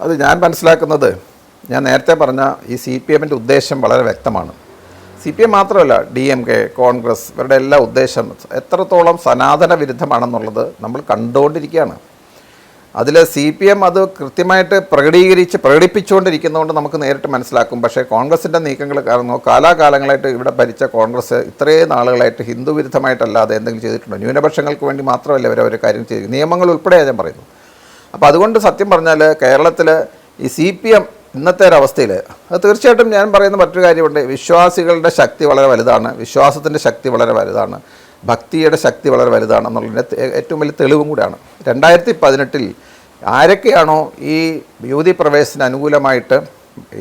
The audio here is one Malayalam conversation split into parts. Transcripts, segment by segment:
അത് ഞാൻ മനസ്സിലാക്കുന്നത്, ഞാൻ നേരത്തെ പറഞ്ഞ ഈ CPM ഉദ്ദേശം വളരെ വ്യക്തമാണ്. CPM മാത്രമല്ല, DMK, കോൺഗ്രസ്, ഇവരുടെ എല്ലാ ഉദ്ദേശം എത്രത്തോളം സനാതന വിരുദ്ധമാണെന്നുള്ളത് നമ്മൾ കണ്ടുകൊണ്ടിരിക്കുകയാണ്. അതിൽ CPM അത് കൃത്യമായിട്ട് പ്രകടിപ്പിച്ചുകൊണ്ടിരിക്കുന്നതുകൊണ്ട് നമുക്ക് നേരിട്ട് മനസ്സിലാക്കും. പക്ഷേ കോൺഗ്രസിൻ്റെ നീക്കങ്ങൾ കാരണം കാലാകാലങ്ങളായിട്ട് ഇവിടെ ഭരിച്ച കോൺഗ്രസ് ഇത്രയും നാളുകളായിട്ട് ഹിന്ദു വിരുദ്ധമായിട്ടല്ലാതെ എന്തെങ്കിലും ചെയ്തിട്ടുണ്ടോ? ന്യൂനപക്ഷങ്ങൾക്ക് വേണ്ടി മാത്രമല്ല ഇവരൊരു കാര്യം ചെയ്തു, നിയമങ്ങൾ ഉൾപ്പെടെയാണ് ഞാൻ പറയുന്നത്. അപ്പോൾ അതുകൊണ്ട് സത്യം പറഞ്ഞാൽ കേരളത്തിൽ ഈ CPM ഇന്നത്തെ ഒരവസ്ഥയിൽ അത് തീർച്ചയായിട്ടും ഞാൻ പറയുന്ന മറ്റൊരു കാര്യമുണ്ട്. വിശ്വാസികളുടെ ശക്തി വളരെ വലുതാണ്, വിശ്വാസത്തിൻ്റെ ശക്തി വളരെ വലുതാണ്, ഭക്തിയുടെ ശക്തി വളരെ വലുതാണെന്നുള്ളതിൻ്റെ ഏറ്റവും വലിയ തെളിവും കൂടിയാണ്. 2018 ആരൊക്കെയാണോ ഈ യുവതി പ്രവേശത്തിന് അനുകൂലമായിട്ട്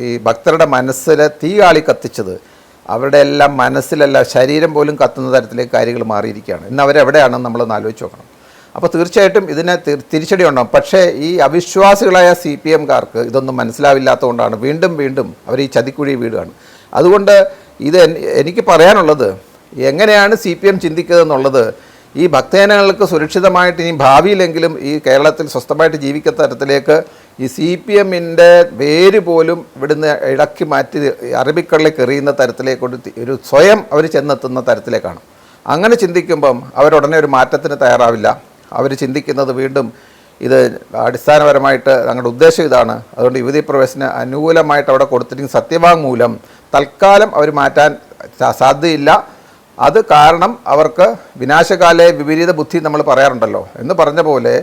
ഈ ഭക്തരുടെ മനസ്സിൽ തീ കാളി കത്തിച്ചത്, അവരുടെ എല്ലാം മനസ്സിലെല്ലാം ശരീരം പോലും കത്തുന്ന തരത്തിലേക്ക് കാര്യങ്ങൾ മാറിയിരിക്കുകയാണ്. ഇന്ന് അവരെവിടെയാണെന്ന് നമ്മളൊന്ന് ആലോചിച്ച് നോക്കണം. അപ്പോൾ തീർച്ചയായിട്ടും ഇതിന് തിരിച്ചടി ഉണ്ടാകും. പക്ഷേ ഈ അവിശ്വാസികളായ CPMകാർക്ക് ഇതൊന്നും മനസ്സിലാവില്ലാത്തതുകൊണ്ടാണ് വീണ്ടും വീണ്ടും അവർ ഈ ചതിക്കുഴി വീടുകയാണ്. അതുകൊണ്ട് ഇത് എനിക്ക് പറയാനുള്ളത്, എങ്ങനെയാണ് CPM ചിന്തിക്കുന്നത് എന്നുള്ളത്, ഈ ഭക്തജനങ്ങൾക്ക് സുരക്ഷിതമായിട്ട് ഇനി ഭാവിയിലെങ്കിലും ഈ കേരളത്തിൽ സ്വസ്ഥമായിട്ട് ജീവിക്കുന്ന തരത്തിലേക്ക് ഈ CPMൻ്റെ വേര് പോലും ഇവിടുന്ന് ഇടക്കി മാറ്റി അറബിക്കടലിലേക്ക് എറിയുന്ന തരത്തിലേക്ക് ഒരു സ്വയം അവർ ചെന്നെത്തുന്ന തരത്തിലേക്കാണ്. അങ്ങനെ ചിന്തിക്കുമ്പം അവരുടനെ ഒരു മാറ്റത്തിന് തയ്യാറാവില്ല. അവർ ചിന്തിക്കുന്നത് വീണ്ടും ഇത് അടിസ്ഥാനപരമായിട്ട് ഞങ്ങളുടെ ഉദ്ദേശം ഇതാണ്, അതുകൊണ്ട് യുവതീ പ്രവേശന അനുകൂലമായിട്ട് അവിടെ കൊടുത്തിരിക്കുന്ന സത്യവാങ്മൂലം തൽക്കാലം അവർ മാറ്റാൻ സാധ്യതയില്ല. അത് കാരണം അവർക്ക് വിനാശകാലേ വിപരീത ബുദ്ധി നമ്മൾ പറയാറുണ്ടല്ലോ എന്ന് പറഞ്ഞ പോലെ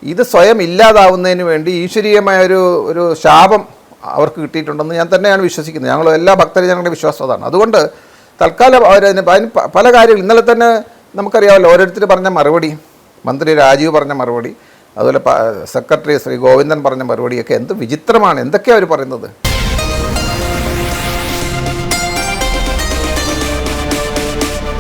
ഇത് സ്വയം ഇല്ലാതാവുന്നതിന് വേണ്ടി ഈശ്വരീയമായ ഒരു ശാപം അവർക്ക് കിട്ടിയിട്ടുണ്ടെന്ന് ഞാൻ തന്നെയാണ് വിശ്വസിക്കുന്നത്. ഞങ്ങൾ എല്ലാ ഭക്തജനങ്ങളുടെ വിശ്വാസം അതാണ്. അതുകൊണ്ട് തൽക്കാലം അതിന് പല കാര്യങ്ങൾ ഇന്നലെ തന്നെ നമുക്കറിയാമല്ലോ, ഓരോരുത്തർ പറഞ്ഞ മറുപടി, മന്ത്രി രാജീവ് പറഞ്ഞ മറുപടി, അതുപോലെ സെക്രട്ടറി ശ്രീ ഗോവിന്ദൻ പറഞ്ഞ മറുപടിയൊക്കെ എന്ത് വിചിത്രമാണ്, എന്തൊക്കെയാണ് അവർ പറയുന്നത്.